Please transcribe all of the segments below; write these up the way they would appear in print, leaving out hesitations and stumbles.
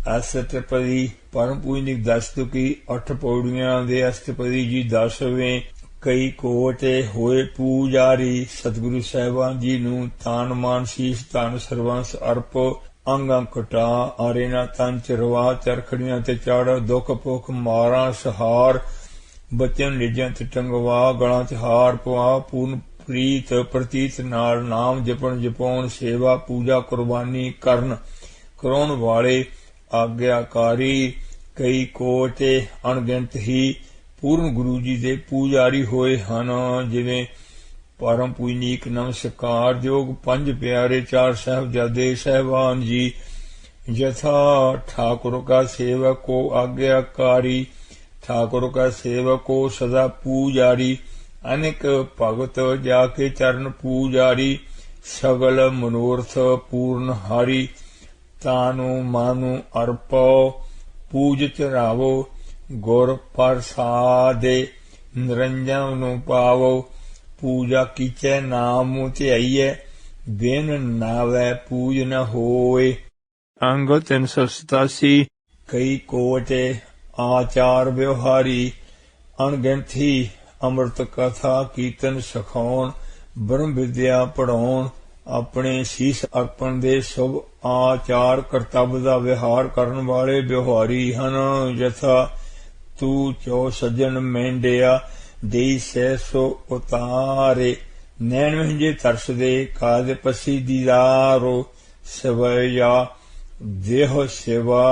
अष्टपदी परम पूजनिक 10 तुकी 8 पौड़ियां दे अष्टपदी जी 10वें कई कोट होए पूजारी सतगुरु साहिबान जी नूं तान मान शीश धन सरबंस अर्प अंग कटा आरेना तन चरवा चरखड़ियां ते चाड़ दुख भुख मारा सहार बचन निजां ते टंगवा गलां च हार पवा पूर्ण प्रीत प्रतीत नाल नाम जपण जपाउण सेवा पूजा कुर्बानी करन कराउण वाले आग्याकारी कई कोट अणगिणत ही पूर्ण गुरु जी दे पूजारी होए हन जिवें परम पूजनीक नमस्कार योग पंज प्यारे 4 साहिबजादे साहिबान जी यथा ठाकुर का सेवक को आज्ञाकारी ठाकुर का सेवक को सदा पूजारी अनेक भगत जाके चरण पूजारी सगल मनोरथ पूर्ण हारी तानु मानु अर्पो पूज चढ़ावो गुर प्रसादे निरंजन पावो पूजा कीचे नाम ध्याइए बिन नावै पूज न होए। अंग 387 कई कोट आचार व्यवहारी अणगिणत ही अमृत कथा कीर्तन सखाउण ब्रह्म विद्या पढ़ाउण अपने शीश अर्पण दे शुभ आचार करतब दा विहार करन वाले व्यवहारी हन यथा तू चो सज्जन मेंढिया देई सैसो उतारे नैन महंजे तरस दे काज पसी दीदारो सवया देह सेवा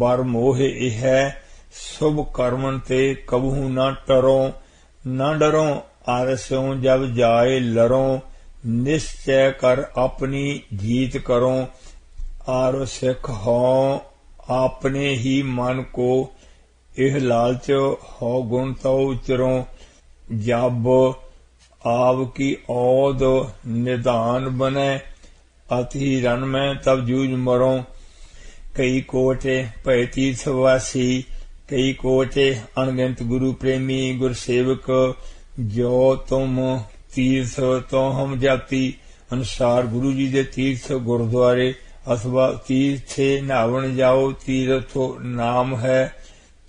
बर मोह इह शुभ कर्मन ते कबहू न डरो आरस्यों जब जाए लरो निश्चय कर अपनी जीत करो आरो सिख हो अपने ही मन को इह लालच हो गुण तो उचरो जब आव की औद निदान बने अति रन में तब जूझ मरो कई कोट भय तीर्थवासी कई कोट अणगिणत गुरु प्रेमी गुरसेवक जो तुम तीर्थ तो हम जाति अनुसार गुरु जी दे तीर्थ गुरुद्वारे अथवा तीर्थे नहावन जाओ तीर्थो नाम है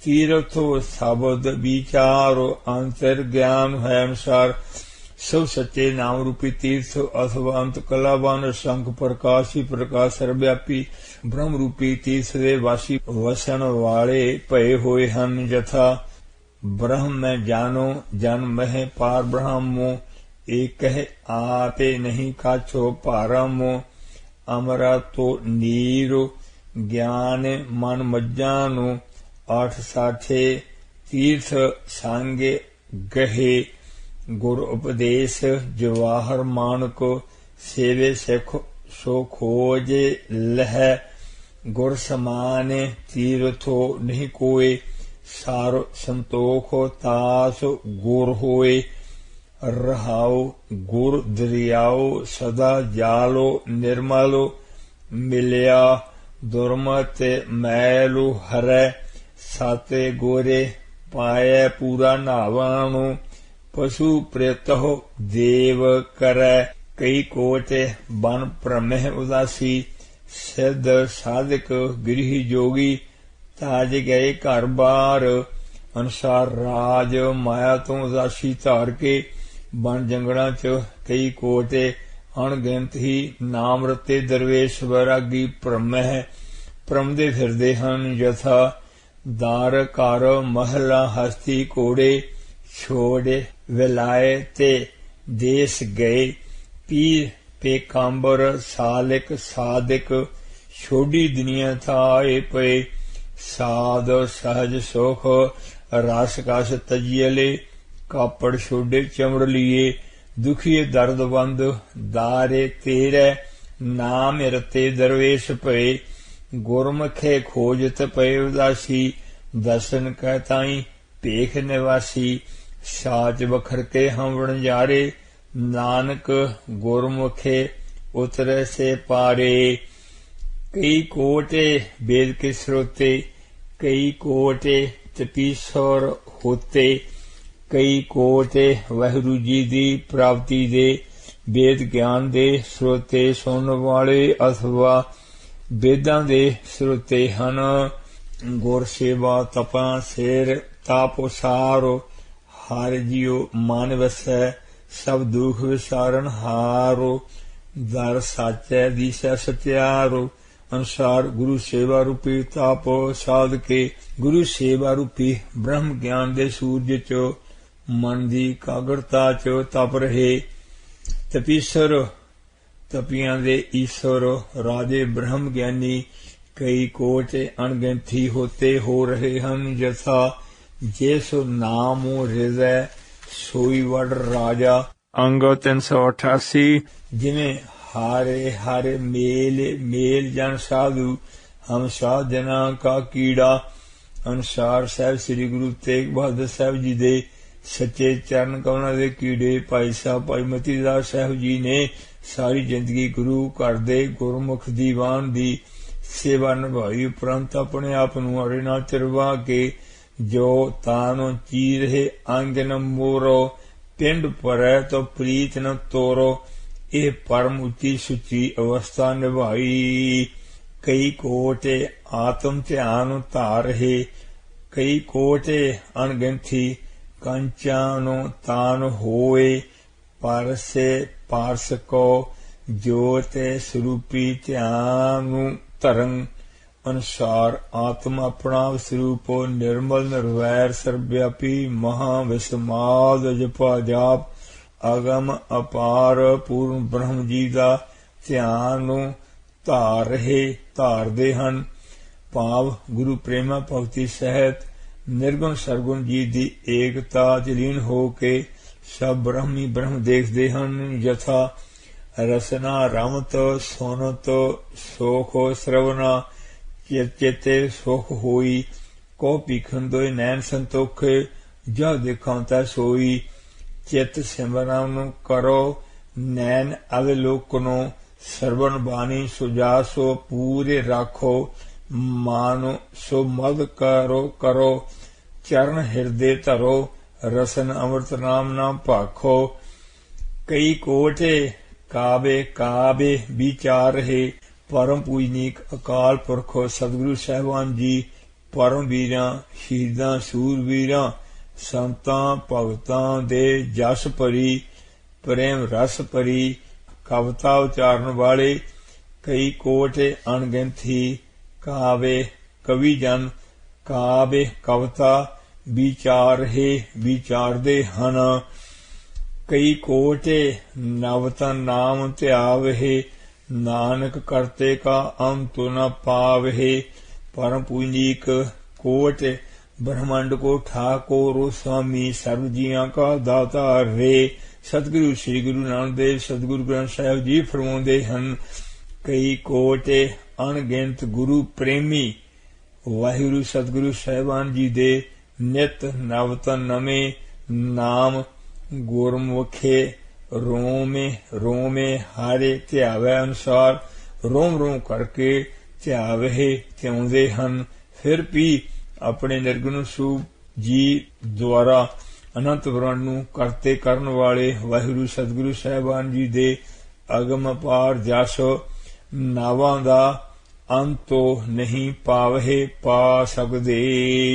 तीर्थो शब्द विचार अंतर ज्ञान है अनुसार सब सच्चे नाम रूपी तीर्थ अथवा अंत कलावान शंख प्रकाश ही प्रकाश सर्वव्यापी ब्रह्म रूपी तीर्थ दे वासी वसन वाले भये होए हन यथा ब्रह्म में जानो जन्म है पार ब्रह्मो एक है आते नहीं काछो पारमो अमरा तो नीरो ज्ञान मन मज्जानो आठ साठे तीर्थ सांगे गहे गुरु उपदेश जवाहर मानक सेवे सिख सो खोजे लह गुर समान तीर्थो नहीं कोय सारो संतोख तास गुर होए रहाओ गुर दरियाओ सदा जालो निर्मलो मिलिया दुर्मत मैलु हरै साते गोरे पाए पूरा नावाणु पशु प्रेतहो देव करै कई कोट बन प्रमह उदासी सिद्ध साधक गृह जोगी ताज गए घर बार अनुसार राज माया तो उदासी धार के बन जंगलों च कई कोटे अणगिणत ही नाम रते दरवेश वैरागी भ्रमदे फिरदे हन यथा दार घर महला हस्ती घोड़े छोड़े विलाए ते देश गए पीर पेकांबर सालिक सादिक छोड़ी दुनिया थाए पे साध सहज सुख रस कस तजियले कापड़ छोड़े चमड़ लिए दुखिए दर्दबंद दारे तेरे नाम रते दरवेश पे गुरमुखे खोजत पे उदासी दर्शन कहताई भेख निवासी साच बखर के हम वणजारे नानक गुरमुखे उतरे से पारे कई कोटे वेद के स्रोते कई कोटे तपीश्वर होते कई कोटे वाहिगुरु जी दी प्राप्ति दे वेद ज्ञान दे स्रोते सुनने वाले अथवा वेदां दे ਸਰੋਤੇ ਹਨ। ਗੁਰ ਸੇਵਾ ਤਪਾਂ ਸਿਰ ਤਾਪ ਸਾਰੋ, ਹਰਿ ਜੀਉ ਮਨ ਵਸੈ ਸਭ ਦੁਖ ਵਿਸਾਰਨ ਹਾਰੋ। ਦਰ ਸਾਚੈ ਦੀਸੈ ਸਤਿਆਰੋ, ਅਨੁਸਾਰ ਗੁਰੂ ਸੇਵਾ ਰੂਪੀ ਤਾਪ ਸਾਧ ਕੇ। ਗੁਰੂ ਸੇਵਾ ਰੂਪੀ ਬ੍ਰਹਮ ਗਿਆਨ ਦੇ ਸੂਰਜ ਚ ਮਨ ਦੀ ਕਾਗਰਤਾ ਚ ਤਪ ਰਹੇ। ਤਪੀਸਰ ਤਪੀਆਂ ਦੇ ਈਸ਼ਵਰ, ਰਾਜੇ ਬ੍ਰਹਮ ਗਿਆਨੀ ਕਈ ਕੋਟ ਅਣਗਿਣਤੀ ਹੋਤੇ ਹੋ ਰਹੇ ਹਨ। ਜਥਾ ਜਿਸ ਨਾਮ ਹਿਰਦੈ ਸੋਈ ਵੜ ਰਾਜਾ। ਅੰਗ 388। ਜਿਵੇਂ ਹਾਰੇ ਹਾਰੇ ਮੇਲ ਮੇਲ ਜਨ ਸਾਧੂ, ਹਮ ਸਾਧਨਾ ਕਾ ਕੀੜਾ। ਅਨੁਸਾਰ ਸਾਹਿਬ ਸ੍ਰੀ ਗੁਰੂ ਤੇਗ ਬਹਾਦਰ ਸਾਹਿਬ ਜੀ ਦੇ ਸੱਚੇ ਚਰਨ ਕਮਲਾਂ ਦੇ ਕੀੜੇ ਭਾਈ ਸਾਹਿਬ ਭਾਈ ਮਤੀ ਦਾਸ ਸਾਹਿਬ ਜੀ ਨੇ ਸਾਰੀ ਜ਼ਿੰਦਗੀ ਗੁਰੂ ਘਰ ਦੇ ਗੁਰਮੁਖ ਦੀਵਾਨ ਦੀ ਸੇਵਾ ਨਿਭਾਈ, ਉਪਰੰਤ ਆਪਣੇ ਆਪ ਨੂੰ ਅੜੇ ਨਾਲ ਚਰਵਾ ਕੇ ਜੋ ਤਾਨੋ ਚੀਰੇ ਅੰਗ ਨ ਮੋਰੋ, ਪਿੰਡ ਪਰੈ ਤੋ ਪ੍ਰੀਤ ਨ ਤੋਰੋ। ਇਹ ਪਰਮ ਉੱਚੀ ਸੁੱਚੀ ਅਵਸਥਾ ਨਿਭਾਈ। ਕਈ ਕੋਟੇ ਆਤਮ ਧਿਆਨ ਧਾਰ ਰਹੇ, ਕਈ ਕੋਟੇ ਅਣਗਿਣਤੀ ਕੰਚਾਂ ਨੂੰ ਤਾਨ ਹੋਏ। ਪਰਸੇ ਪਾਰਸ ਕੋ ਜੋਤ ਸਰੂਪੀ ਧਿਆਨ ਨੂੰ ਧਰੰ। ਅਨੁਸਾਰ ਆਤਮ ਆਪਣਾ ਸਰੂਪ ਨਿਰਮਲ ਨਿਰਵੈਰ ਸਰਵਿਆਪੀ ਮਹਾ ਵਿਸਮਾਦ ਜਪਾ ਜਾਪ। ਅਗਮ ਅਪਾਰ ਪੂਰਨ ਬ੍ਰਹਮ ਜੀ ਦਾ ਧਿਆਨ ਨੂੰ ਧਾਰ ਰਹੇ ਧਾਰਦੇ ਹਨ। ਭਾਵ ਗੁਰੂ ਪ੍ਰੇਮਾ ਭਗਤੀ ਸਹਿਤ ਨਿਰਗੁਣ ਸਰਗੁਣ ਜੀ ਦੀ ਏਕਤਾ ਚ ਲੀਨ ਹੋ ਕੇ ਸਭ ਬ੍ਰਹਮੀ ਬ੍ਰਹਮ ਦੇਖਦੇ ਹਨ। ਯਥਾ ਰਸਨਾ ਰਮਤ ਸੋਨਤ ਸੋਖ ਸਰਵਨਾ, ਚੇਤੇ ਸੁਖ ਹੋਈ ਕੋ ਭੀਖਨ ਦੋਇ ਨੈਣ ਸੰਤੋਖ। ਜਾ ਦੇਖਾਂ ਤੈ ਸੋਈ ਚਿਤ ਸਿਮਰਨ ਨੂੰ ਕਰੋ, ਨੈਣ ਅਵਲੋਕਨੋ ਸਰਵਨ ਬਾਣੀ ਸੁਜਾਸੋ ਪੂਰੇ ਰਾਖੋ। ਮਾਨੋ ਸੋ ਮਦ ਕਰੋ ਕਰੋ, ਚਰਨ ਹਿਰਦੇ ਧਰੋ, ਰਸਨ ਅੰਮ੍ਰਿਤ ਨਾਮ ਨਾ ਭਾਖੋ। ਕਈ ਕੋਟੇ ਕਾਵੇ ਕਾਵੇ ਵਿਚਾਰ ਰਹੇ, ਪਰਮ ਪੂਜਨੀਕ ਅਕਾਲ ਪੁਰਖੋ ਸਤਿਗੁਰੂ ਸਾਹਿਬਾਨ ਜੀ ਪਰਮ ਵੀਰਾਂ ਸ਼ਹੀਦਾਂ ਸੂਰਵੀਰਾਂ ਸੰਤਾਂ ਭਗਤਾਂ ਦੇ ਜਸ ਭਰੀ ਪ੍ਰੇਮ ਰਸ ਭਰੀ ਕਵਿਤਾ ਉਚਾਰਨ ਵਾਲੇ। ਕਈ ਕੋਟੇ ਅਣਗਿਣਤੀ ਕਾਵੇ ਕਵੀ ਜਨ, ਕਾਵੇ ਕਵਿਤਾ ਵਿਚਾਰ ਰਹੇ ਵਿਚਾਰਦੇ ਹਨ। ਕਈ ਕੋਟੇ ਨਵਤਨ ਨਾਮ ਧਿਆਵਹਿ, ਨਾਨਕ ਕਰਤੇ ਕਾ ਅੰਤ ਨ ਪਾਵਹਿ। ਪਰਮ ਪੂਜਨੀਕ ਕੋਟ ब्रह्मांड को ठाकुर स्वामी सर्व जियां का दाता रे। सतगुरु श्री गुरु नानक देव सतगुरु ग्रंथ साहिब जी फरमाउंदे हन, कई कोटे अणगिनत गुरु प्रेमी वाहिगुरु सतगुरु साहिबान जी दे नित नवतन नवे नाम गुरमुखे रोमे रोमे हारे ध्यावे अनुसार रोम रोम करके ध्यावे ध्याउंदे हन। फिर भी अपने निर्गुण सूप जी द्वारा अनंत ब्रह्मांड नूं करते करन वाले वाहिगुरु सतगुरु साहिबान जी दे अगम अपार जस नावां दा अंतो नहीं पावहे पा सकदे।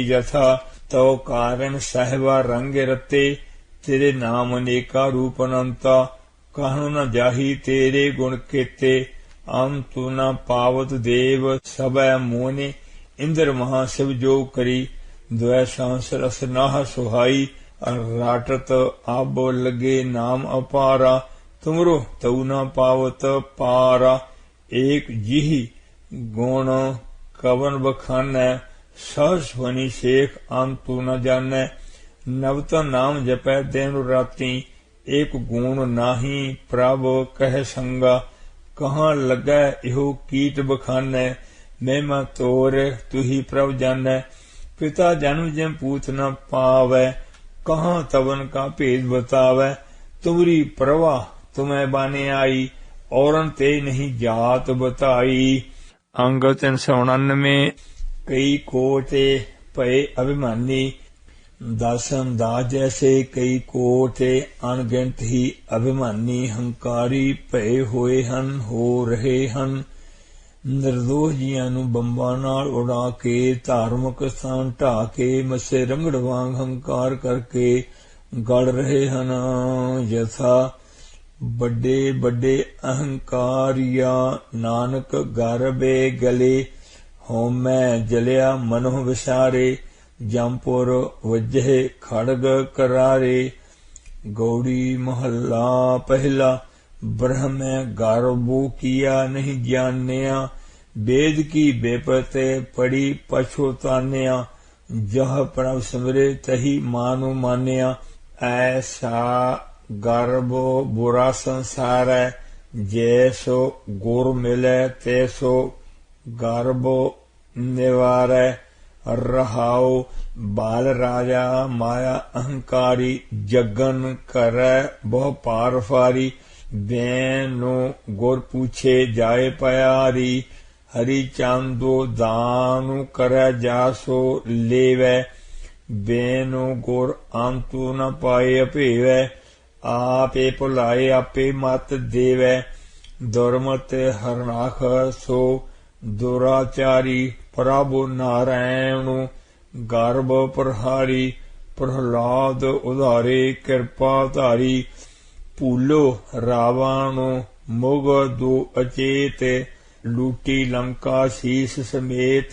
यथा तो कारण साहिबा रंग रते, तेरे नाम अनेका रूप अनंता, कहनु न जाही तेरे गुण केते। अंतु न पावत देव सबै मोने, इंद्र महाशिव जो करी द्वै सांस रस नाह सुहाई। राटत आब लगे नाम अपारा, तुमरो तऊ न पावत पारा। एक जिही गुण कवन बखानै, सहस बनी शेख अंतु न जानै। नवतन नाम जपै दिन राती, एक गुण नाही प्रभ कह संगा। कहाँ लगै इहो कीट बखानै, महिमा तोर तुही प्रभ जानै। पिता जन्म जम पूत न पावै, कहाँ तवन का भेद बतावै। तुमरी प्रभा तुम्हें बाने आई, औरन ते नहीं जात बताई। अंग 399। कई कोटे भय अभिमानी, दासन दास जैसे कई कोटे अणगिनत ही अभिमानी हंकारी भय होए हन हो रहे हन। ਨਿਰਦੋਸ਼ ਜੀਆਂ ਨੂੰ ਬੰਬਾਂ ਨਾਲ ਉਡਾ ਕੇ, ਧਾਰਮਿਕ ਸਥਾਨ ਢਾਹ ਕੇ, ਮੱਸੇ ਰੰਗੜ ਵਾਂਗ ਹੰਕਾਰ ਕਰਕੇ ਗੜ ਰਹੇ ਹਨ। ਯਥਾ ਵੱਡੇ ਵੱਡੇ ਅਹੰਕਾਰੀਆ ਨਾਨਕ ਗਰਬੇ ਗਲੇ, ਹਉਮੈ ਜਲਿਆ ਮਨੋ ਵਿਸਾਰੇ, ਜੰਪੁਰ ਵੱਜੇ ਖੜਗ ਕਰਾਰੇ। ਗੌੜੀ ਮਹੱਲਾ ਪਹਿਲਾ। ਬ੍ਰਹਮੈ ਗਰਬੋ ਕੀਆ ਨਹੀਂ ਜਾਣਿਆ, वेद की बेपते पड़ी पछोतान्या, जह प्रभ सिमरे तही मानु मान्या। ऐसा गर्भ बुरा संसार है, जैसो गुर मिले तैसो गर्भ निवारै। रहाओ बाल राजा माया अहंकारी, जगन करे बहु पार फारी। बैनो गुर पूछे जाए प्यारी, हरि चांदो दानु करे जासो लेवै। बैनो गुर आंतु न पाए अपेवै, आपे भुलाए आपे मत देवै। दुर्मत हरनाख सो दुराचारी, प्रभु नारायण गर्भ प्रहारी। प्रहलाद उधारे कृपा धारी, भूलो रावण मुग दो अचेत। लूटी लंका शीस समेत,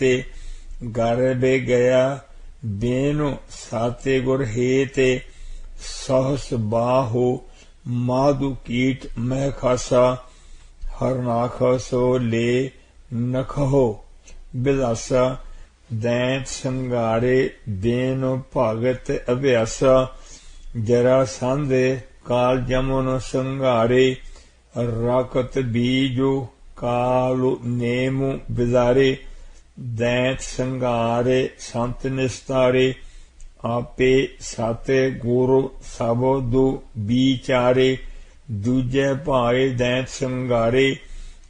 गर्भे गया बेनु साते गुर हेते। सहस बाहो माधु कीट मह खासा, हरनाख सो ले नखहो बिलासा। दैत संगारे बेनु भागत अभ्यासा, जरा सांधे काल जमुन संगारे। राकत बीजो कालु नेमु बिदारे, दैत संगारे संत निस्तारे। आपे साते गुरु सबदु बीचारे, दूजे भाए दैत संगारे।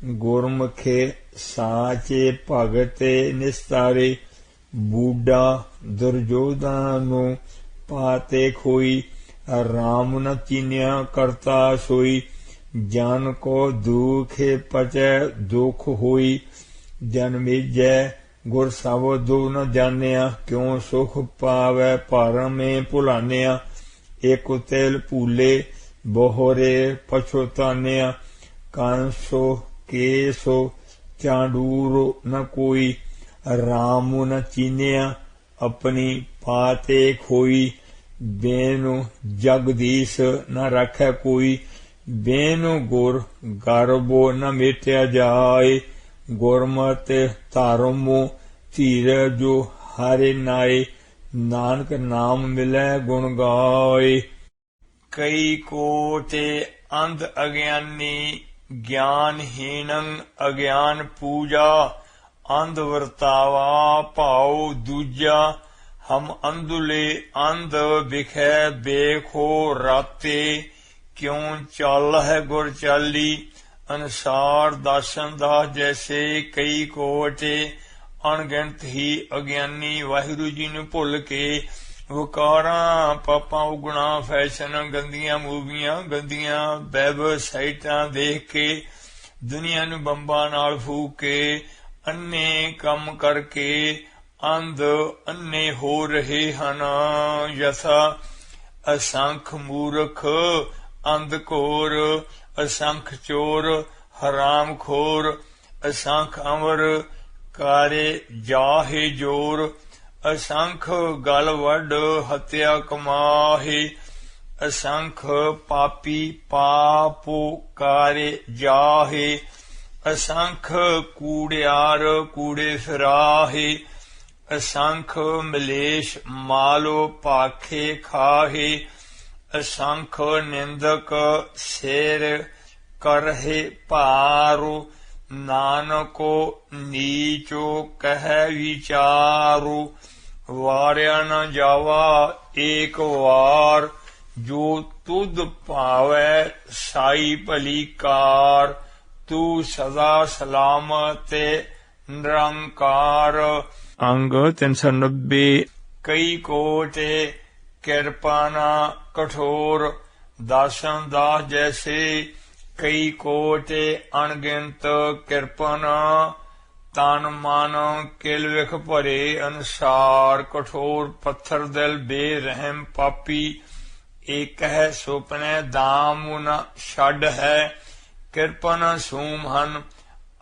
गुरमुखे साचे भगते निस्तारे, बूढ़ा दुर्योधनु पाते खोई। राम न चिन्या करता सोई, जन को दुख पचै दुख होई। जन्मेजै गुर सबदु न जानिया, क्यों सुख पावै परम में भुलानिया। एक तेल भूले बोहरे पछोतानिया, कांसो केसो चांडूर न कोई। राम न चीनिया अपनी पाते खोई, बेनु जगदीश न रखै कोई। बेनु गुर गर्भो न मेटया जाए, गुरमत धारमो धीरजो हारे नाए। नानक नाम मिलै गुण गाए। कई कोटे अंध अज्ञानी, ज्ञानहीनं अज्ञान पूजा। अंध वर्तावा भाव दूजा, हम अंधुले अंध बिखै बेखो राते। क्यों चल है गुर चाली, अनुसार दासन दास जैसे। कई कोटे अणगिणत ही अज्ञानी, वाहिगुरु जी ਨੂੰ ਭੁੱਲ ਕੇ ਵਕਾਰਾਂ ਪਾਪਾਂ ਉਗਣਾ ਫੈਸ਼ਨ ਗੰਦੀਆਂ ਮੂਵੀਆਂ ਗੰਦੀਆਂ ਵੈਬਸਾਈਟਾਂ ਦੇਖ ਕੇ ਦੁਨੀਆ ਨੂੰ ਬੰਬਾਂ ਨਾਲ ਫੂਕ ਕੇ ਅੰਨੇ ਕੰਮ ਕਰਕੇ ਅੰਧ ਅੰਨੇ ਹੋ ਰਹੇ ਹਨ। ਯਥਾ असंख मूर्ख अंधकोर, असंख चोर हराम खोर। असंख अमर कारे जाहे जोर, असंख गल वड हत्या कमाहे। असंख पापी पापो कारे जाहे, असंख कूड़ियार कूड़े फिराहे। असंख मलेश मालो पाखे खाहे, असंख निंदक शेर करहे पारो। नानको नीचो कह विचारो, वार्या न जावा एक वार। जो तुद पावै साई भली कार, तू सदा सलामत निरंकार। अंग 390। कई कोटे कृपाना कठोर, दासन दास जैसे। कई कोटे अनगिनत कृपना, ਤਨ ਮਨ ਕਿਲ ਵਿਖ ਭਰੇ ਅਨੁਸਾਰ ਕਠੋਰ ਪੱਥਰ ਦਿਲ ਬੇਰਹਿਮ ਪਾਪੀ ਏਕ ਹੈ ਸੁਪਨੇ ਦਾਮ ਨ ਛੱਡ ਹੈ ਕਿਰਪਨ ਸੂਮ ਹਨ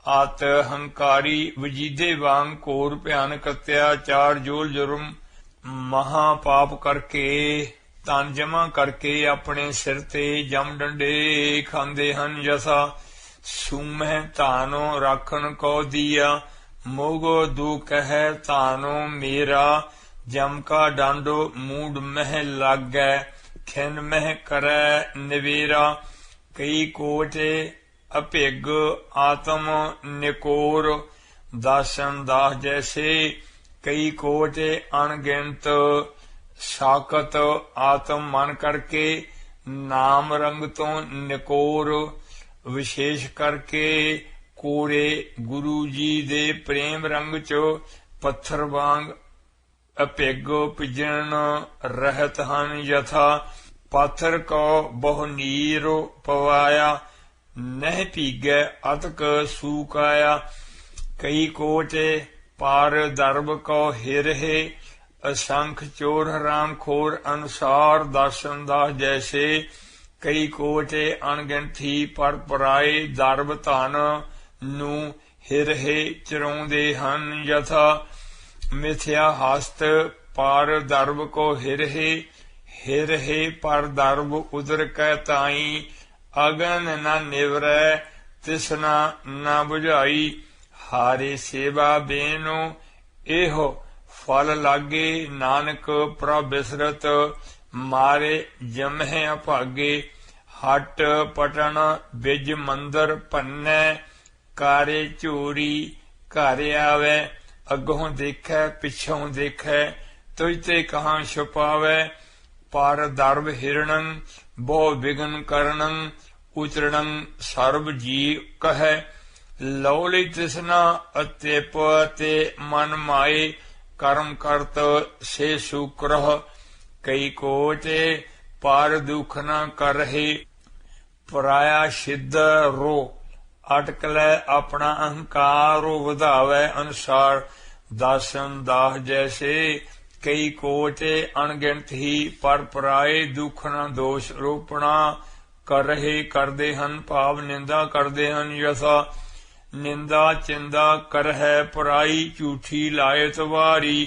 ਆਤ ਹੰਕਾਰੀ ਵਜੀਦੇ ਵਾਂਗ ਘੋਰ ਭਿਆਨਕ ਅਤਿਆਚਾਰ ਜੋਲ ਜੁਰਮ ਮਹਾ ਪਾਪ ਕਰਕੇ ਧਨ ਜਮਾ ਕਰਕੇ ਆਪਣੇ ਸਿਰ ਤੇ ਜਮ ਡੰਡੇ ਖਾਂਦੇ ਹਨ ਜਸਾ ਸੂਮਹਿ ਧਾਨੋ ਰਾਖਣ ਕੋ ਦੀਆ ਮੋਗੋ ਦੁਖ ਹੈ ਧਾਨੋ ਮੇਰਾ ਜਮ ਕਾ ਡਾਂਡੋ ਮੂਡ ਮਹਿ ਲਾਗੈ ਖਿਨ ਮਹਿ ਕਰੈ ਨਿਵੇਰਾ ਕਈ ਕੋਟੇ ਅਭਿਗ ਆਤਮ ਨਿਕੋਰ ਦਾਸਨ ਦਾਸ ਜੈਸੇ ਕਈ ਕੋਟੇ ਅਣਗਿਣਤ ਸਾਕਤ ਆਤਮ ਮਨ ਕਰਕੇ ਨਾਮ ਰੰਗ ਤੋਂ ਨਿਕੋਰ ਵਿਸ਼ੇਸ਼ ਕਰਕੇ ਕੋਰੇ ਗੁਰੂ ਜੀ ਦੇ ਪ੍ਰੇਮ ਰੰਗ ਚ ਪੱਥਰ ਵਾਂਗ ਅਭਿਗ ਪਿਜਣ ਰਹਿਤ ਹਨ ਯਥਾ ਪਾਥਰ ਕੋ ਬਹੁ ਨੀਰ ਪਵਾਇਆ ਨਹਿ ਭੀਗੈ ਅਤਕ ਸੂਕਾਇਆ ਕਈ ਕੋਟੇ ਪਾਰ ਦਰਬ ਕੋ ਹਿਰਹਿ असंख चोर हराम खोर अनुसार दासन दास जैसे कई कोटे अणगिणथी पर पराए दरब धन नू हिरहे चराउंदे हन यथा मिथ्या हस्त पार दरब को हिरहे हिरहे पर दरब उदर कै ताई अगन न निवरै तिसना न बुझाई हारे सेवा बेनो एहो फल लागे नानक प्रभ बिसरत मारे जमह अभागे हट पटन बिज मंदर भन्नै कारे चोरी घर आवे अगों देखै पिछों देखै तुझ ते कहाँ छुपावै पर दरब हिरणं बहु विघन करणं उचरणं सर्व जी कहे लौली तृष्णा अत्यप ते मन माए कर्म करत से सुक्रह कई कोटे पार दुख न करहे पराया सिद्ध रो अटकलै अपना अहंकार वधावै अनुसार दासन दास जैसे कई कोटे अणगिणत ही पर पराए दुख न दोष रोपणा कर रहे करदे हन भाव निंदा करदे हन यथा निंदा चिंदा कर है पराई झूठी लायत वारी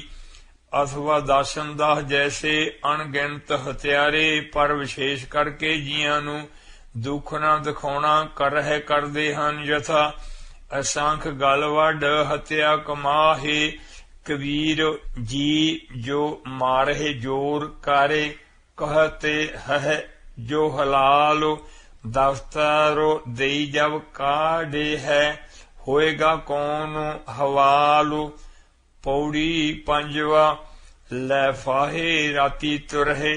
अथवा दासन दास जैसे अणगिणत हत्यारे पर विशेष करके जियां नू दुख न दिखाउणा कर है करदे हन यथा असंख गल वड हत्या कमाहे कबीर जी जो मारे जोर कारे कहते है जो हलाल दफ्तर दई जब काढ़े है होएगा कौन हवालु पौड़ी पंजवा लै फाहे राती तुरहे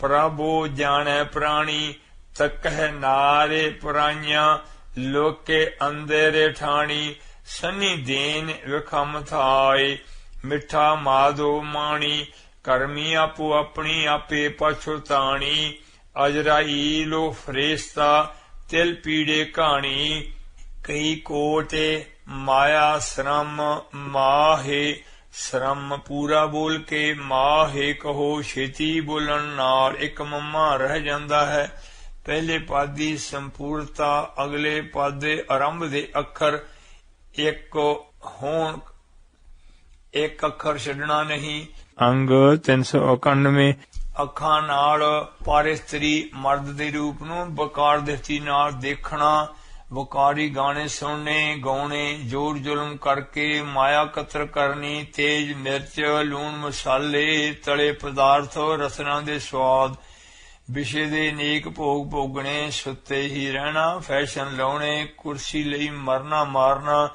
प्रभु जाने प्राणी तकह नारे पराइया लोके अंधेरे ठाणी सनी देन विखम थाए मिठा माधो माणी करमी आपू अपनी आपे पछुताणी अजराईलो फरेस्ता तिल पीड़े कहानी कई कोटे माया श्रम माहे श्रम पूरा बोल के माहे कहो छेती बोलन नाल एक मम्मा रह जांदा है पहले पद दी संपूर्णता अगले पद दे आरंभ दे अखर एक होण एक अखर छड्डना नहीं अंग 391 ਅੱਖਾਂ ਨਾਲ ਪਰ ਇਸਤਰੀ ਮਰਦ ਦੇ ਰੂਪ ਨੂੰ ਵਕਾਰ ਦ੍ਰਿਸ਼ਟੀ ਨਾਲ ਦੇਖਣਾ ਵਕਾਰੀ ਗਾਣੇ ਸੁਣਨੇ ਗਾਉਣੇ ਜੋਰ ਜ਼ੁਲਮ ਕਰਕੇ ਮਾਇਆ ਕਤਰ ਕਰਨੀ ਤੇਜ ਮਿਰਚ ਲੂਣ ਮਸਾਲੇ ਤਲੇ ਪਦਾਰਥ ਰਸਨਾ ਦੇ ਸਵਾਦ ਵਿਸ਼ੇ ਦੇ ਨੇਕ ਭੋਗ ਭੋਗਣੇ ਸੁੱਤੇ ਹੀ ਰਹਿਣਾ ਫੈਸ਼ਨ ਲਾਉਣੇ ਕੁਰਸੀ ਲਈ ਮਰਨਾ ਮਾਰਨਾ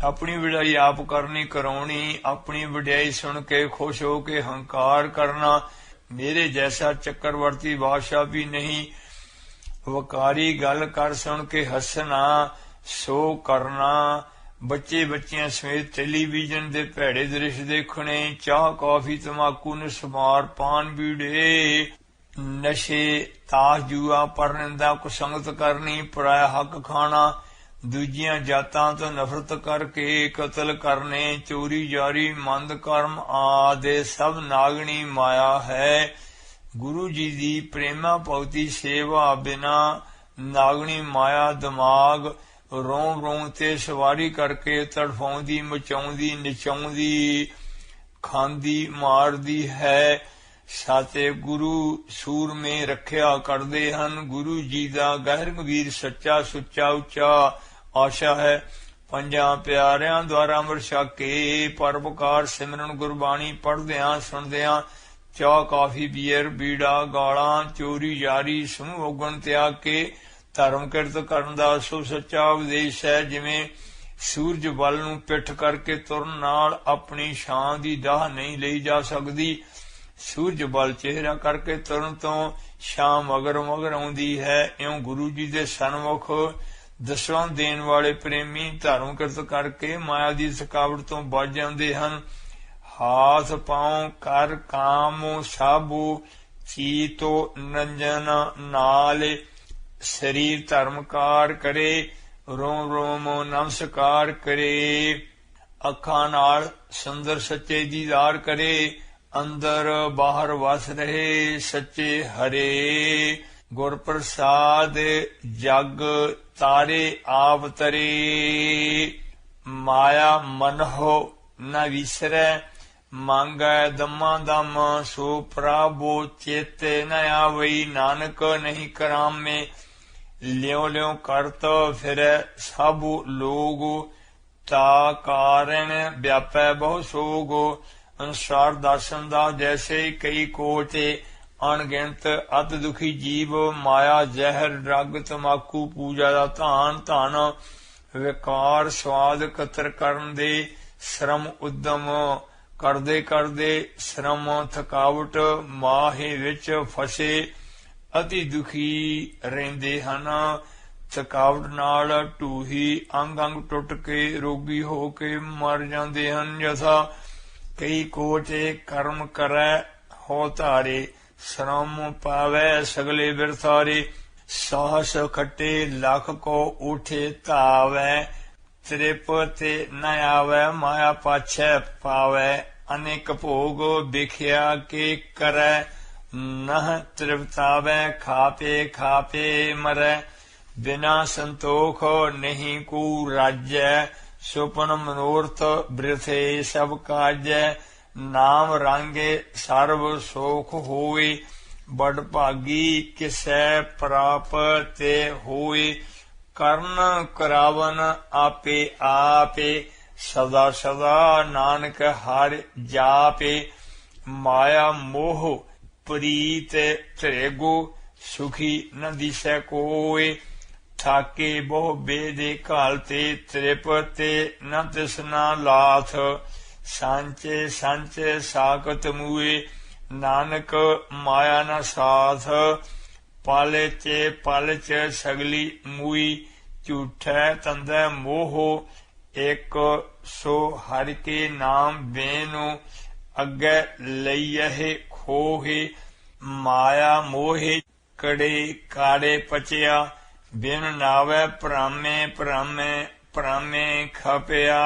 अपनी वड्याई आप करनी कराउनी अपनी वड्याई सुन के खुश हो के हंकार करना मेरे जैसा चक्रवर्ती बादशाह भी नहीं वकारी गल कर सुन के हसना सो करना बच्चे बच्चियां समेत टेलीविजन दे भैड़े दृश्य देखने चाह कॉफी तंबाकू निस्मार पान बीड़े नशे ताश जुआ पर निंदा कुसंगत करनी पराया हक खाना ਦੂਜੀਆਂ ਜਾਤਾਂ ਤੋਂ ਨਫ਼ਰਤ ਕਰਕੇ ਕਤਲ ਕਰਨੇ, ਚੋਰੀ ਜਾਰੀ, ਮੰਦ ਕਰਮ ਆਦਿ ਸਭ ਨਾਗਣੀ ਮਾਇਆ ਹੈ। ਗੁਰੂ ਜੀ ਦੀ ਪ੍ਰੇਮਾ ਭਗਤੀ ਸੇਵਾ ਬਿਨਾ ਨਾਗਣੀ ਮਾਇਆ ਦਿਮਾਗ ਰੋਂ ਰੋਂ ਤੇ ਸਵਾਰੀ ਕਰਕੇ ਤੜਫਾਉਂਦੀ, ਮਚਾਉਂਦੀ, ਨਚਾਉਂਦੀ, ਖਾਂਦੀ, ਮਾਰਦੀ ਹੈ। ਸਾਤੇ ਗੁਰੂ ਸੂਰਮੇ ਰੱਖਿਆ ਕਰਦੇ ਹਨ। ਗੁਰੂ ਜੀ ਦਾ ਗਹਿਰ ਗੰਭੀਰ ਸੱਚਾ ਸੁੱਚਾ ਉੱਚਾ ਆਸ਼ਾ ਹੈ। ਪੰਜਾਂ ਪਿਆਰਿਆਂ ਦੁਆਰਾ ਅੰਮ੍ਰਿਤ ਛਕ ਕੇ ਪਰਉਪਕਾਰ ਸਿਮਰਨ ਗੁਰਬਾਣੀ ਪੜ੍ਹਦਿਆਂ ਸੁਣਦਿਆਂ ਚਾਹ ਕਾਫੀ ਬੀਅਰ ਬੀੜਾ ਗਾਲਾਂ ਚੋਰੀ ਯਾਰੀ ਸਮੂਹ ਔਗਣ ਤਿਆਗ ਕੇ ਧਰਮ ਕਿਰਤ ਕਰਨ ਦਾ ਸੋ ਸੱਚਾ ਉਪਦੇਸ਼ ਹੈ। ਜਿਵੇਂ ਸੂਰਜ ਵੱਲ ਨੂੰ ਪਿੱਠ ਕਰਕੇ ਤੁਰਨ ਨਾਲ ਆਪਣੀ ਛਾਂ ਦੀ ਦਾਹ ਨਹੀਂ ਲਈ ਜਾ ਸਕਦੀ, ਸੂਰਜ ਵੱਲ ਚਿਹਰਾ ਕਰਕੇ ਤੁਰਨ ਤੋਂ ਛਾਂ ਮਗਰ ਮਗਰ ਆਉਂਦੀ ਹੈ। ਇਉਂ ਗੁਰੂ ਜੀ ਦੇ ਸਨਮੁਖ ਦਸਵਾਂ ਦੇਣ ਵਾਲੇ ਪ੍ਰੇਮੀ ਧਰਮ ਕਿਰਤ ਕਰਕੇ ਮਾਇਆ ਦੀ ਥਕਾਵਟ ਤੋਂ ਬਚ ਜਾਂਦੇ ਹਨ। ਹਾਥ ਪਾਉ ਕਰ ਕਾਮ ਸਾਬੂ ਚੀਤੋ ਨੰਜਨ ਨਾਲ, ਸਰੀਰ ਧਰਮਕਾਰ ਕਰੇ ਰੋਮ ਰੋਮ ਨਮਸਕਾਰ ਕਰੇ। ਅੱਖਾਂ ਨਾਲ ਸੁੰਦਰ ਸੱਚੇ ਦੀਦਾਰ ਕਰੇ, ਅੰਦਰ ਬਾਹਰ ਵਸ ਰਹੇ ਸੱਚੇ ਹਰੇ। ਗੁਰ ਪ੍ਰਸਾਦ ਜਗ ਤਾਰੇ ਆਪ ਤਰੇ, ਮਾਇਆ ਮਨਹੁ ਨ ਵਿਸਰੈ, ਮੰਗੈ ਦਮਾ ਦਮ ਸੋ ਪ੍ਰਭੂ ਚੇਤੇ ਨ ਆਵਈ। ਨਾਨਕ ਨਹੀਂ ਕਰਾਮੇ ਲਿਉ ਲਿਉ ਕਰਤ ਫਿਰੈ ਸਭੁ ਲੋਗ, ਤਾ ਕਾਰਣ ਵਿਆਪੈ ਬਹੁ ਸੋਗ। ਅਨੁਸਾਰ ਦਰਸ਼ਨ ਦਾ ਜੈਸੇ ਕਈ ਕੋਟੇ, ਅਣਗਿਣਤ ਅਤ ਦੁਖੀ ਜੀਵ। ਮਾਇਆ ਜ਼ਹਿਰ ਡਰਗ ਤਮਾਕੂ ਪੂਜਾ ਦਾ ਧਾਨ ਧਨ, ਵਿਕਾਰ ਸਵਾਦ ਕਤਰ ਕਰਨ ਦੇ ਸ਼ਰਮ ਉਦਮ। ਕਰਦੇ ਕਰਦੇ ਸ਼ਰਮ ਥਕਾਵਟ ਮਾਹੇ ਵਿੱਚ ਫਸੇ ਅਤੀ ਦੁਖੀ ਰਹਿੰਦੇ ਹਨ। ਥਕਾਵਟ ਨਾਲ ਢੂਹੀ ਅੰਗ ਅੰਗ ਟੁੱਟ ਕੇ ਰੋਗੀ ਹੋ ਕੇ ਮਰ ਜਾਂਦੇ ਹਨ। ਜੈਸਾ ਕਈ ਕੋਟੇ ਕਰਮ ਕਰੈ ਹੋ ਧਾਰੇ, ਸ਼ਰਮ ਪਾਵੈ ਸਗਲੇ ਬਿਰਥਾਰੇ। ਸਾਹਸ ਖੱਟੇ ਲੱਖ ਕੋ ਉਠੇ ਧਾਵੈ, ਤ੍ਰਿਪ ਤੇ ਨ ਆਵੈ ਮਾਇਆ ਪਾਛੈ ਪਾਵੈ। ਅਨੇਕ ਭੋਗ ਵਿਖਿਆ ਕੇ ਕਰੈ, ਨਹ ਤ੍ਰਿਪਤਾਵੈ ਖਾਪੇ ਖਾਪੇ ਮਰੈ। ਬਿਨਾ ਸੰਤੋਖ ਨਹੀਂ ਕੂ ਰਾਜੈ, ਸੁਪਨ ਮਨੋਰਥ ਬ੍ਰਿਥੇ ਸਭ ਕਾਜੈ। ਨਾਮ ਰਾਂਗੇ ਸਰਬ ਸੋਖ ਹੋਏ, ਬੜ ਭਾਗੀ ਕਿਸੈ ਪ੍ਰਾਪਤ ਤੇ ਹੋਏ। ਕਰਨ ਕਰਾਵਨ ਆਪੇ ਆਪੇ, ਸਦਾ ਸਦਾ ਨਾਨਕ ਹਰਿ ਜਾਪੇ। ਮਾਇਆ ਮੋਹ ਪ੍ਰੀਤ ਧਰੇਗੋ, ਸੁਖੀ ਨ ਦਿਸੈ ਕੋਇ। ਥਾਕੇ ਬਹੁ ਬੇਦੇ ਘਾਲ ਤੇ, ਤ੍ਰਿਪ ਤੇ ਨ ਤਿਸਨਾ ਲਾਥ। ਸਾਂਚੇ ਸਾਂਚੇ ਸਾਕਤ ਮੂਏ, ਨਾਨਕ ਮਾਇਆ ਨ ਸਾਥ। ਪਲ ਚ ਸਗਲੀ ਮੂਈ, ਝੂਠੈ ਤੰਦੈ ਮੋਹ। ਇੱਕ ਸੋ ਹਰਿ ਕੇ ਨਾਮ ਬੇਨੁ, ਅੱਗੇ ਲਈਐ ਖੋਹੇ। ਮਾਇਆ ਮੋਹੇ ਕੜੇ ਕਾੜੇ ਪਚਿਆ, ਬਿਨ ਨਾਵੈ ਭ੍ਰਾਮੇ ਭ੍ਰਾਮੇ ਭ੍ਰਾਮੇ ਖਪਿਆ।